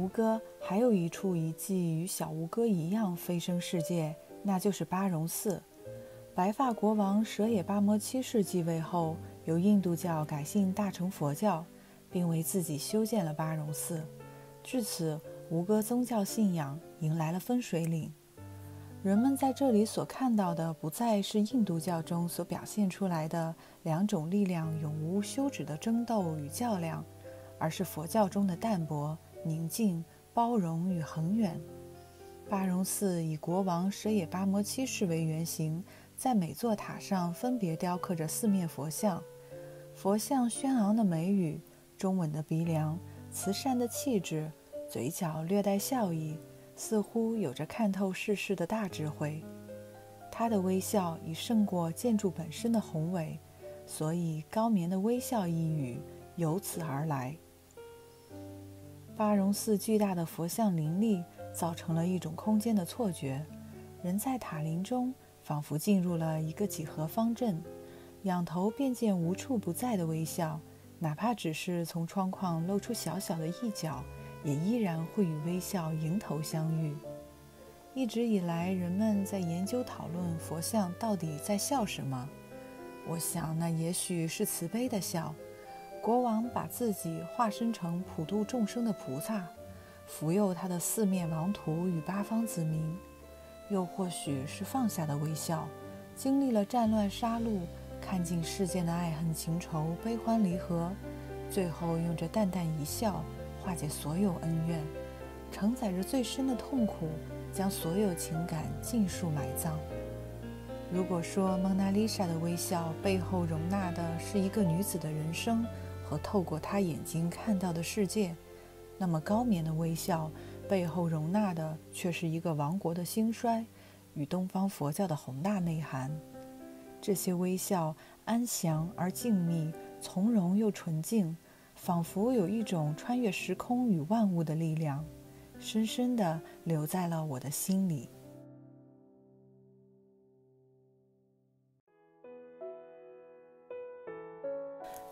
歌还有一处遗迹与小吴哥一样飞升世界，那就是巴戎寺。白发国王舍也巴摩七世继位后，由印度教改信大乘佛教，并为自己修建了巴戎寺。至此，吴哥宗教信仰迎来了分水岭。人们在这里所看到的，不再是印度教中所表现出来的两种力量永无休止的争斗与较量，而是佛教中的淡泊、宁静、包容与恒远。巴戎寺以国王舍也巴摩七世为原型，在每座塔上分别雕刻着4面佛像。佛像轩昂的眉宇，中稳的鼻梁，慈善的气质，嘴角略带笑意，似乎有着看透世事的大智慧。他的微笑已胜过建筑本身的宏伟，所以高棉的微笑一语由此而来。巴戎寺巨大的佛像林立，造成了一种空间的错觉，人在塔林中仿佛进入了一个几何方阵，仰头便见无处不在的微笑，哪怕只是从窗框露出小小的一角，也依然会与微笑迎头相遇。一直以来，人们在研究讨论佛像到底在笑什么。我想那也许是慈悲的笑，国王把自己化身成普度众生的菩萨，福佑他的4面王土与8方子民。又或许是放下的微笑，经历了战乱杀戮，看尽世间的爱恨情仇、悲欢离合，最后用着淡淡一笑化解所有恩怨，承载着最深的痛苦，将所有情感尽数埋葬。如果说蒙娜丽莎的微笑背后容纳的是一个女子的人生和透过她眼睛看到的世界，那么高棉的微笑背后容纳的却是一个王国的兴衰与东方佛教的宏大内涵。这些微笑安详而静谧，从容又纯净，仿佛有一种穿越时空与万物的力量，深深地留在了我的心里。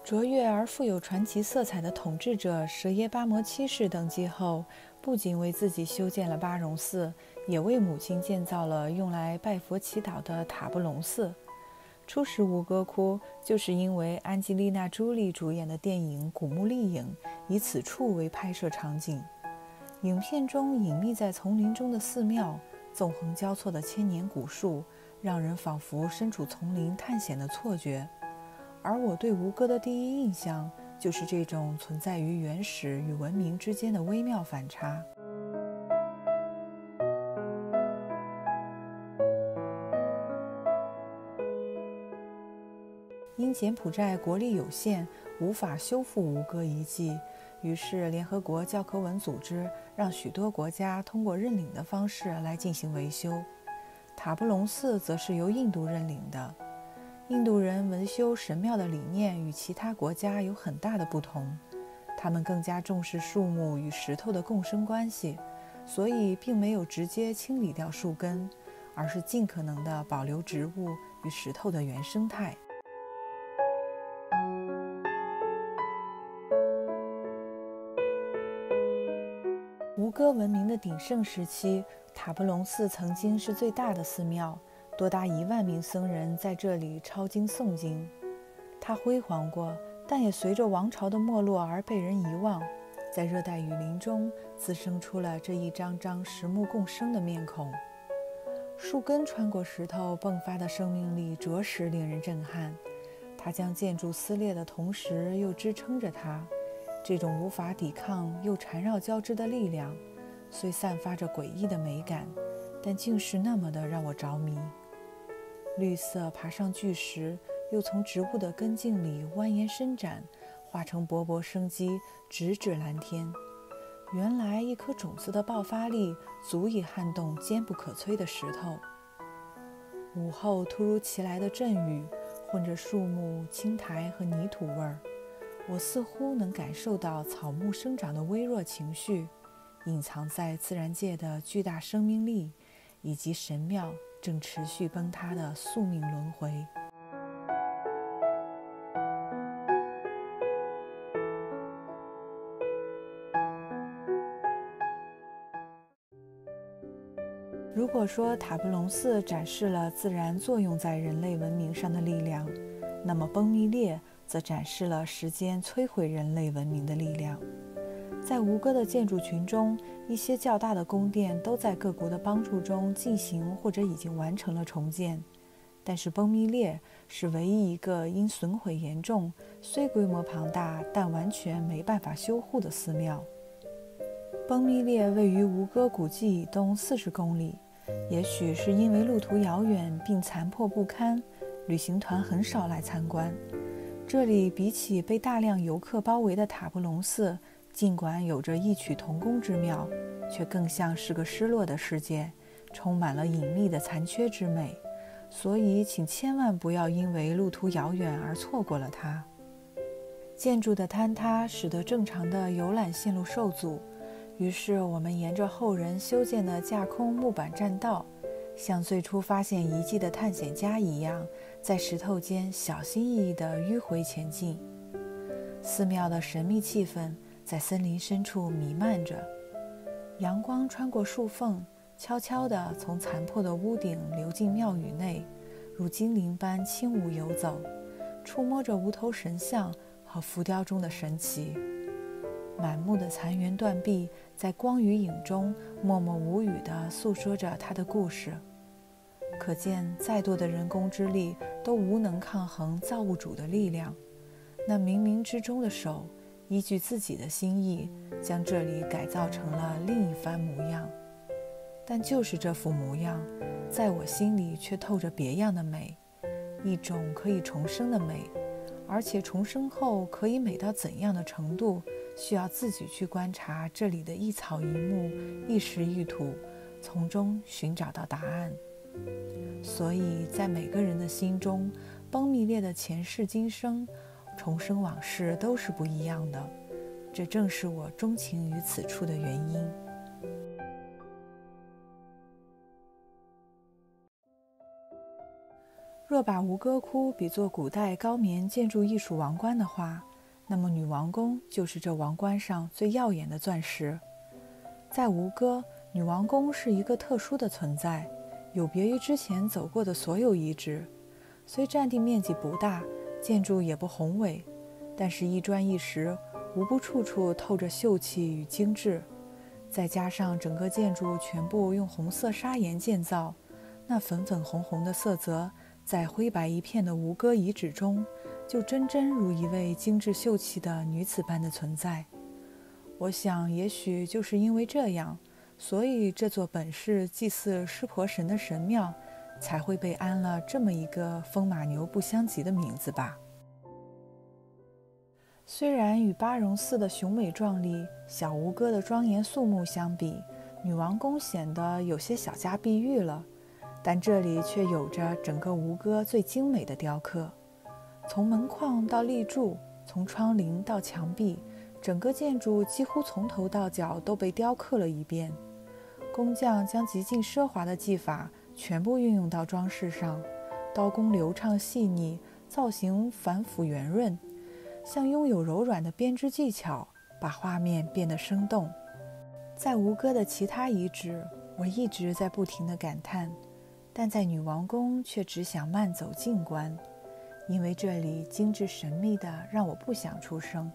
卓越而富有传奇色彩的统治者舍也巴摩七世登基后，不仅为自己修建了巴戎寺，也为母亲建造了用来拜佛祈祷的塔布隆寺。初始吴哥窟就是因为安吉丽娜·朱莉主演的电影《古墓丽影》以此处为拍摄场景。影片中隐匿在丛林中的寺庙，纵横交错的千年古树，让人仿佛身处丛林探险的错觉。而我对吴哥的第一印象，就是这种存在于原始与文明之间的微妙反差。因柬埔寨国力有限，无法修复吴哥遗迹，于是联合国教科文组织让许多国家通过认领的方式来进行维修。塔布隆寺则是由印度认领的。印度人维修神庙的理念与其他国家有很大的不同，他们更加重视树木与石头的共生关系，所以并没有直接清理掉树根，而是尽可能地保留植物与石头的原生态。吴哥文明的鼎盛时期，塔布隆寺曾经是最大的寺庙，多达1万名僧人在这里抄经诵经。它辉煌过，但也随着王朝的没落而被人遗忘。在热带雨林中滋生出了这一张张实木共生的面孔。树根穿过石头迸发的生命力着实令人震撼，它将建筑撕裂的同时又支撑着它。这种无法抵抗又缠绕交织的力量，虽散发着诡异的美感，但竟是那么的让我着迷。绿色爬上巨石，又从植物的根茎里蜿蜒伸展，化成勃勃生机，直指蓝天。原来一颗种子的爆发力足以撼动坚不可摧的石头。午后突如其来的阵雨，混着树木、青苔和泥土味儿，我似乎能感受到草木生长的微弱情绪，隐藏在自然界的巨大生命力，以及神庙正持续崩塌的宿命轮回。如果说塔布隆寺展示了自然作用在人类文明上的力量，那么崩密列则展示了时间摧毁人类文明的力量。在吴哥的建筑群中，一些较大的宫殿都在各国的帮助中进行或者已经完成了重建，但是崩密列是唯一一个因损毁严重，虽规模庞大，但完全没办法修护的寺庙。崩密列位于吴哥古迹以东40公里，也许是因为路途遥远并残破不堪，旅行团很少来参观。这里比起被大量游客包围的塔布隆寺，尽管有着异曲同工之妙，却更像是个失落的世界，充满了隐秘的残缺之美。所以请千万不要因为路途遥远而错过了它。建筑的坍塌使得正常的游览线路受阻，于是我们沿着后人修建的架空木板栈道，像最初发现遗迹的探险家一样，在石头间小心翼翼地迂回前进。寺庙的神秘气氛在森林深处弥漫着，阳光穿过树缝，悄悄地从残破的屋顶流进庙宇内，如精灵般轻舞游走，触摸着无头神像和浮雕中的神奇。满目的残垣断壁在光与影中默默无语地诉说着它的故事。可见再多的人工之力都无能抗衡造物主的力量。那冥冥之中的手依据自己的心意，将这里改造成了另一番模样。但就是这副模样，在我心里却透着别样的美，一种可以重生的美。而且重生后可以美到怎样的程度，需要自己去观察这里的一草一木、一石一土，从中寻找到答案。所以在每个人的心中，崩密列的前世今生、重生往事都是不一样的，这正是我钟情于此处的原因。若把吴哥窟比作古代高棉建筑艺术王冠的话，那么女王宫就是这王冠上最耀眼的钻石。在吴哥，女王宫是一个特殊的存在，有别于之前走过的所有遗址。虽占地面积不大，建筑也不宏伟，但是一砖一石，无不处处透着秀气与精致。再加上整个建筑全部用红色砂岩建造，那粉粉红红的色泽在灰白一片的吴哥遗址中，就真真如一位精致秀气的女子般的存在。我想也许就是因为这样，所以这座本是祭祀湿婆神的神庙才会被安了这么一个风马牛不相及的名字吧。虽然与巴戎寺的雄伟壮丽、小吴哥的庄严肃穆相比，女王宫显得有些小家碧玉了，但这里却有着整个吴哥最精美的雕刻。从门框到立柱，从窗棂到墙壁，整个建筑几乎从头到脚都被雕刻了一遍。工匠将极尽奢华的技法全部运用到装饰上，刀工流畅细腻，造型繁复圆润，像拥有柔软的编织技巧，把画面变得生动。在吴哥的其他遗址，我一直在不停地感叹，但在女王宫却只想慢走静观，因为这里精致神秘的让我不想出声。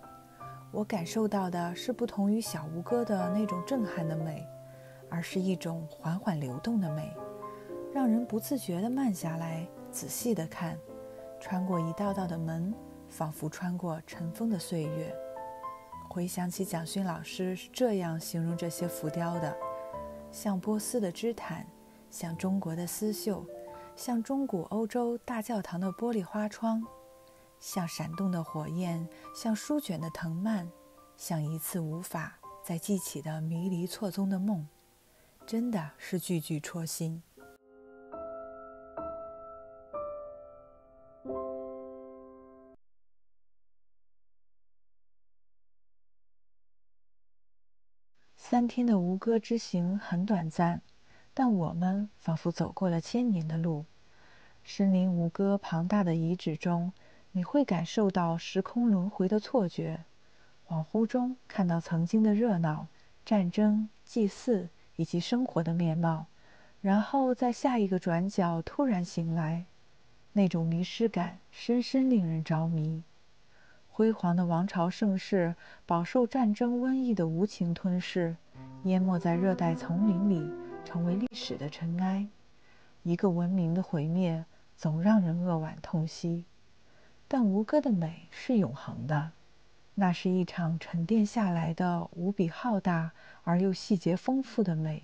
我感受到的是不同于小吴哥的那种震撼的美，而是一种缓缓流动的美，让人不自觉地慢下来，仔细地看，穿过一道道的门，仿佛穿过尘封的岁月。回想起蒋勋老师是这样形容这些浮雕的：像波斯的织毯，像中国的丝绣，像中古欧洲大教堂的玻璃花窗，像闪动的火焰，像舒卷的藤蔓，像一次无法再记起的迷离错综的梦，真的是句句戳心。3天的吴哥之行很短暂，但我们仿佛走过了1000年的路。身临吴哥庞大的遗址中，你会感受到时空轮回的错觉，恍惚中看到曾经的热闹、战争、祭祀以及生活的面貌，然后在下一个转角突然醒来，那种迷失感深深令人着迷。辉煌的王朝盛世饱受战争瘟疫的无情吞噬，淹没在热带丛林里，成为历史的尘埃。一个文明的毁灭总让人扼腕痛惜，但吴哥的美是永恒的，那是一场沉淀下来的无比浩大而又细节丰富的美，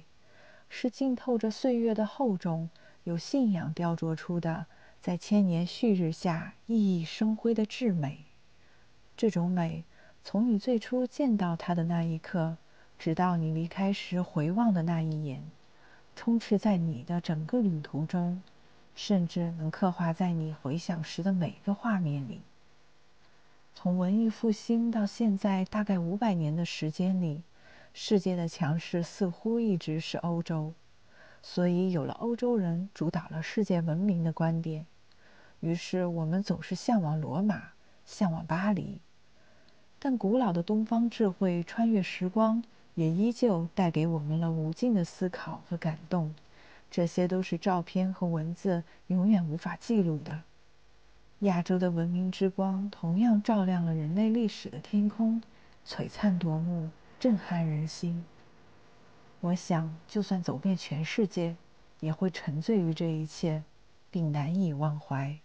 是浸透着岁月的厚重，有信仰雕琢出的，在千年旭日下熠熠生辉的至美。这种美，从你最初见到它的那一刻，直到你离开时回望的那一眼，充斥在你的整个旅途中，甚至能刻画在你回想时的每个画面里。从文艺复兴到现在大概500年的时间里，世界的强势似乎一直是欧洲，所以有了欧洲人主导了世界文明的观点，于是我们总是向往罗马，向往巴黎。但古老的东方智慧穿越时光，也依旧带给我们了无尽的思考和感动，这些都是照片和文字永远无法记录的。亚洲的文明之光同样照亮了人类历史的天空，璀璨夺目，震撼人心。我想，就算走遍全世界，也会沉醉于这一切，并难以忘怀。